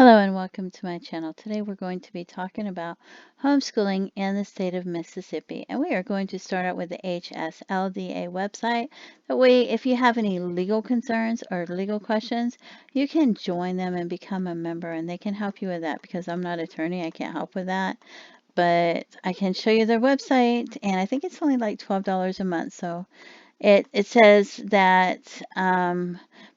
Hello and welcome to my channel. Today we're going to be talking about homeschooling in the state of Mississippi. And we are going to start out with the HSLDA website. That way, if you have any legal concerns or legal questions, you can join them and become a member and they can help you with that because I'm not an attorney. I can't help with that. But I can show you their website and I think it's only like $12 a month. So it says that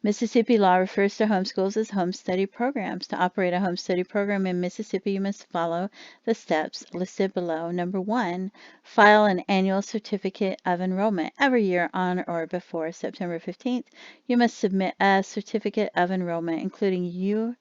Mississippi law refers to homeschools as home study programs. To operate a home study program in Mississippi, you must follow the steps listed below. Number 1, file an annual certificate of enrollment. Every year on or before September 15th, you must submit a certificate of enrollment, including your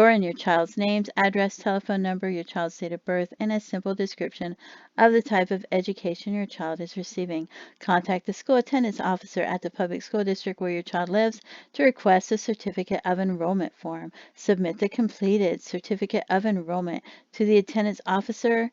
and your child's names, address, telephone number, your child's date of birth, and a simple description of the type of education your child is receiving. Contact the school attendance officer at the public school district where your child lives to request a certificate of enrollment form. Submit the completed certificate of enrollment to the attendance officer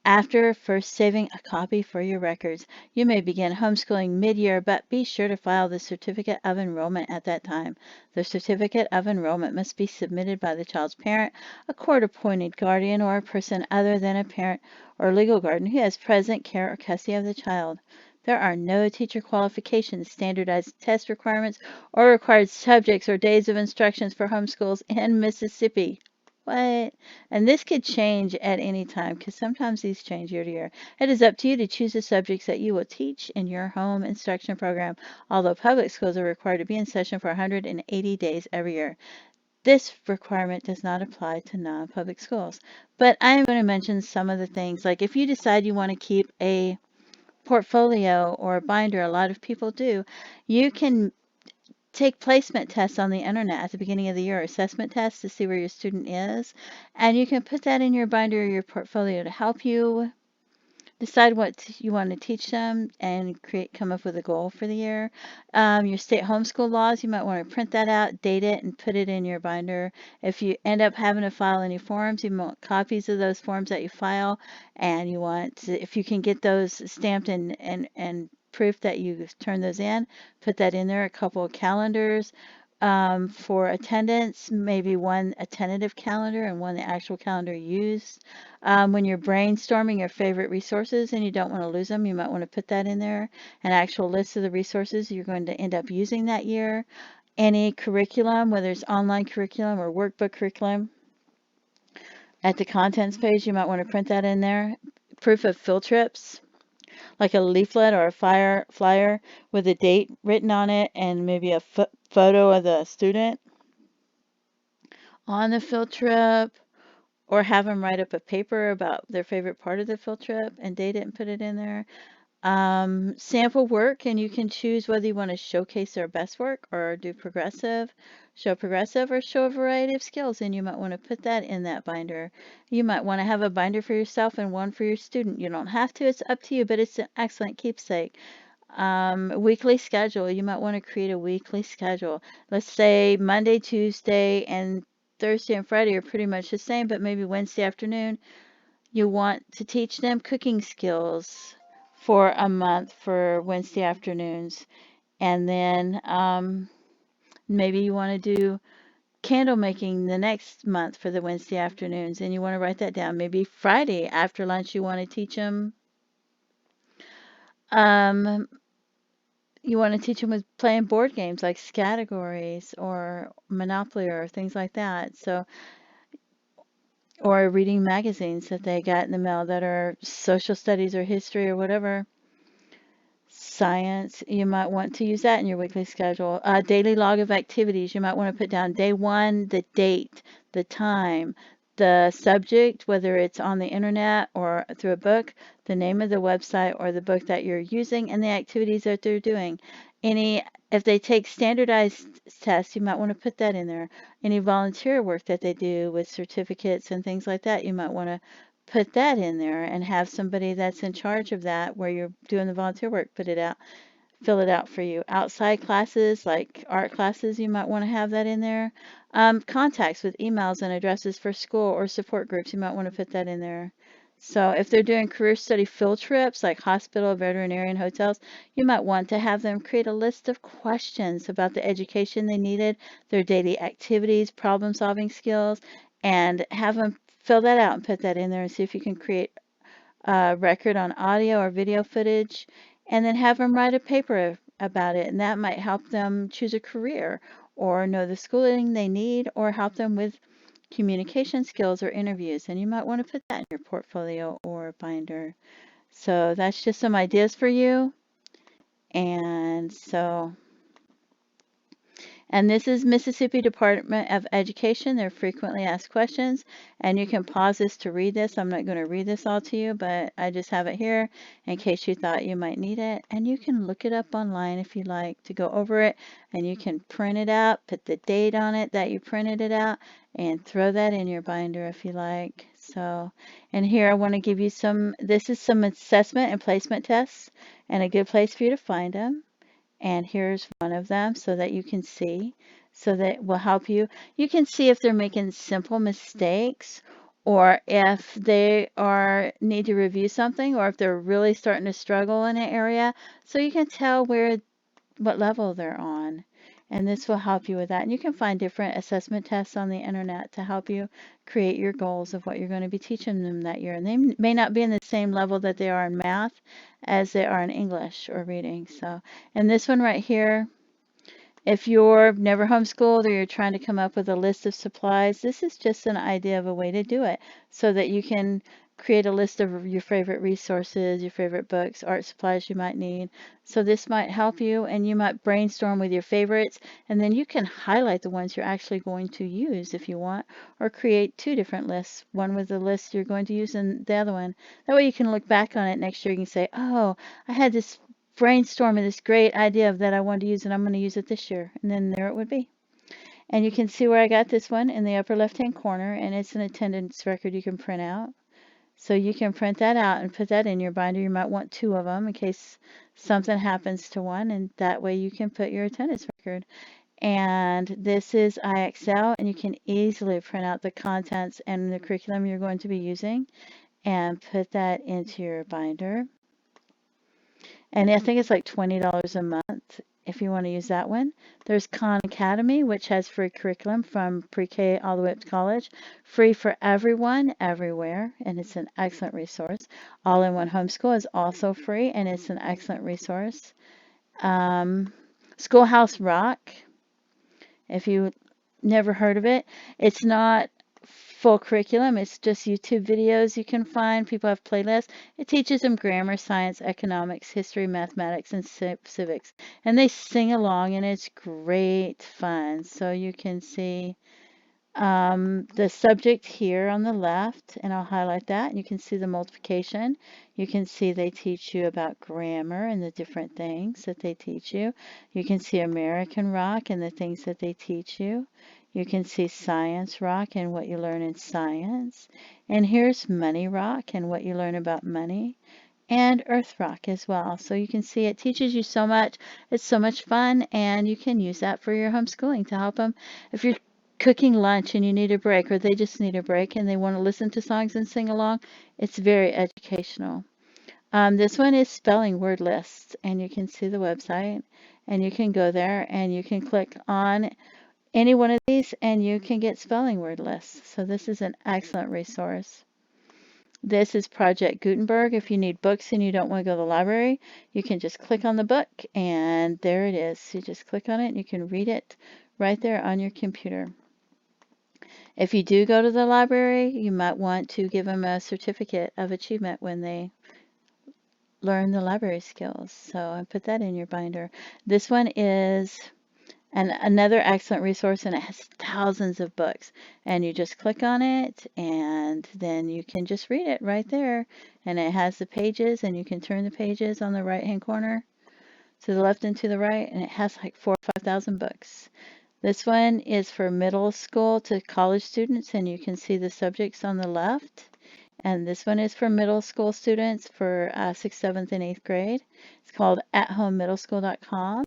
after first saving a copy for your records. You may begin homeschooling mid-year, but be sure to file the certificate of enrollment at that time. The certificate of enrollment must be submitted by the child's parent, a court-appointed guardian, or a person other than a parent or legal guardian who has present care or custody of the child. There are no teacher qualifications, standardized test requirements, or required subjects or days of instructions for homeschools in Mississippi. What? And this could change at any time because sometimes these change year to year. It is up to you to choose the subjects that you will teach in your home instruction program, although public schools are required to be in session for 180 days every year. This requirement does not apply to non-public schools. But I'm going to mention some of the things, like if you decide you want to keep a portfolio or a binder, a lot of people do, you can take placement tests on the internet at the beginning of the year, assessment tests to see where your student is, and you can put that in your binder or your portfolio to help you decide what you want to teach them and come up with a goal for the year. Your state homeschool laws, you might want to print that out, date it, and put it in your binder. If you end up having to file any forms, you want copies of those forms that you file, and you want if you can get those stamped and proof that you've turned those in, put that in there. A couple of calendars for attendance, maybe one a tentative calendar and one the actual calendar used. When you're brainstorming your favorite resources and you don't want to lose them, you might want to put that in there. An actual list of the resources you're going to end up using that year. Any curriculum, whether it's online curriculum or workbook curriculum, at the contents page, you might want to print that in there. Proof of field trips, like a leaflet or a flyer with a date written on it and maybe a photo of the student on the field trip, or have them write up a paper about their favorite part of the field trip and date it and put it in there. Sample work, and you can choose whether you want to showcase their best work or do show progressive, or show a variety of skills, and you might want to put that in that binder. You might want to have a binder for yourself and one for your student. You don't have to, it's up to you, but it's an excellent keepsake. Weekly schedule, you might want to create a weekly schedule. Let's say Monday, Tuesday, and Thursday and Friday are pretty much the same, but maybe Wednesday afternoon you want to teach them cooking skills for a month for Wednesday afternoons. And then maybe you want to do candle making the next month for the Wednesday afternoons, and you want to write that down. Maybe Friday after lunch you want to teach them um, with playing board games like Scattergories or Monopoly or things like that. So, or reading magazines that they got in the mail that are social studies or history or whatever. Science, you might want to use that in your weekly schedule. Daily log of activities, you might want to put down day one, the date, the time, the subject, whether it's on the internet or through a book, the name of the website or the book that you're using, and the activities that they're doing. If they take standardized tests, you might want to put that in there. Any volunteer work that they do with certificates and things like that, you might want to put that in there and have somebody that's in charge of that where you're doing the volunteer work, fill it out for you. Outside classes like art classes, you might want to have that in there. Contacts with emails and addresses for school or support groups, you might want to put that in there. So if they're doing career study field trips like hospital, veterinarian, hotels, you might want to have them create a list of questions about the education they needed, their daily activities, problem-solving skills, and have them fill that out and put that in there and see if you can create a record on audio or video footage, and then have them write a paper about it. And that might help them choose a career or know the schooling they need or help them with communication skills or interviews. And you might want to put that in your portfolio or binder. So that's just some ideas for you. And this is Mississippi Department of Education. They're frequently asked questions, and you can pause this to read this. I'm not going to read this all to you, but I just have it here in case you thought you might need it. And you can look it up online if you like to go over it, and you can print it out, put the date on it that you printed it out, and throw that in your binder if you like. So, and here I want to give you this is some assessment and placement tests, and a good place for you to find them. And here's one of them so that you can see, so that will help you. You can see if they're making simple mistakes or if they need to review something or if they're really starting to struggle in an area. So you can tell what level they're on. And this will help you with that. And you can find different assessment tests on the internet to help you create your goals of what you're going to be teaching them that year. And they may not be in the same level that they are in math as they are in English or reading. So, and this one right here, if you're never homeschooled or you're trying to come up with a list of supplies, this is just an idea of a way to do it so that you can create a list of your favorite resources, your favorite books, art supplies you might need. So this might help you, and you might brainstorm with your favorites, and then you can highlight the ones you're actually going to use if you want, or create two different lists, one with the list you're going to use and the other one. That way you can look back on it next year and say, oh, I had this brainstorming this great idea that I wanted to use and I'm going to use it this year. And then there it would be. And you can see where I got this one in the upper left hand corner, and it's an attendance record you can print out. So you can print that out and put that in your binder. You might want two of them in case something happens to one, and that way you can put your attendance record. And this is IXL, and you can easily print out the contents and the curriculum you're going to be using and put that into your binder. And I think it's like $20 a month if you want to use that one. There's Khan Academy, which has free curriculum from pre-K all the way up to college. Free for everyone, everywhere, and it's an excellent resource. All-in-One Homeschool is also free, and it's an excellent resource. Schoolhouse Rock, if you never heard of it, it's not full curriculum. It's just YouTube videos you can find. People have playlists. It teaches them grammar, science, economics, history, mathematics, and civics. And they sing along, and it's great fun. So you can see the subject here on the left, and I'll highlight that. And you can see the multiplication. You can see they teach you about grammar and the different things that they teach you. You can see American Rock and the things that they teach you. You can see Science Rock and what you learn in science. And here's Money Rock and what you learn about money. And Earth Rock as well. So you can see it teaches you so much. It's so much fun, and you can use that for your homeschooling to help them. If you're cooking lunch and you need a break, or they just need a break and they want to listen to songs and sing along, it's very educational. This one is spelling word lists, and you can see the website, and you can go there and you can click on any one of these and you can get spelling word lists. So this is an excellent resource. This is Project Gutenberg. If you need books and you don't want to go to the library, you can just click on the book and there it is. You just click on it and you can read it right there on your computer. If you do go to the library, you might want to give them a certificate of achievement when they learn the library skills. So I put that in your binder. This one is another excellent resource, and it has thousands of books, and you just click on it and then you can just read it right there, and it has the pages, and you can turn the pages on the right hand corner to the left and to the right, and it has like 4,000 or 5,000 books. This one is for middle school to college students, and you can see the subjects on the left. And this one is for middle school students for 6th, 7th, and 8th grade. It's called athomemiddleschool.com.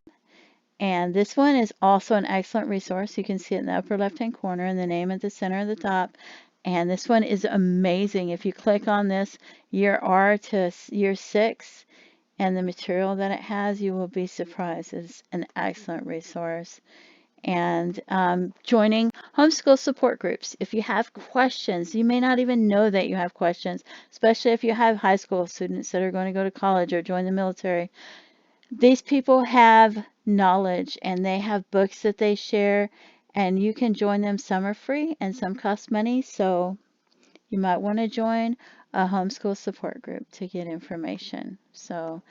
And this one is also an excellent resource. You can see it in the upper left-hand corner and the name at the center of the top. And this one is amazing. If you click on this year R to year 6 and the material that it has, you will be surprised. It's an excellent resource. And joining homeschool support groups. If you have questions, you may not even know that you have questions, especially if you have high school students that are going to go to college or join the military. These people have knowledge and they have books that they share, and you can join them. Some are free and some cost money, so you might want to join a homeschool support group to get information. So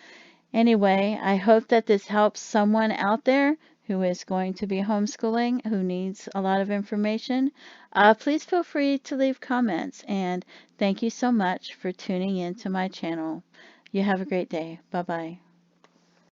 anyway, I hope that this helps someone out there who is going to be homeschooling, who needs a lot of information. Please feel free to leave comments, and thank you so much for tuning in to my channel. You have a great day. Bye-bye.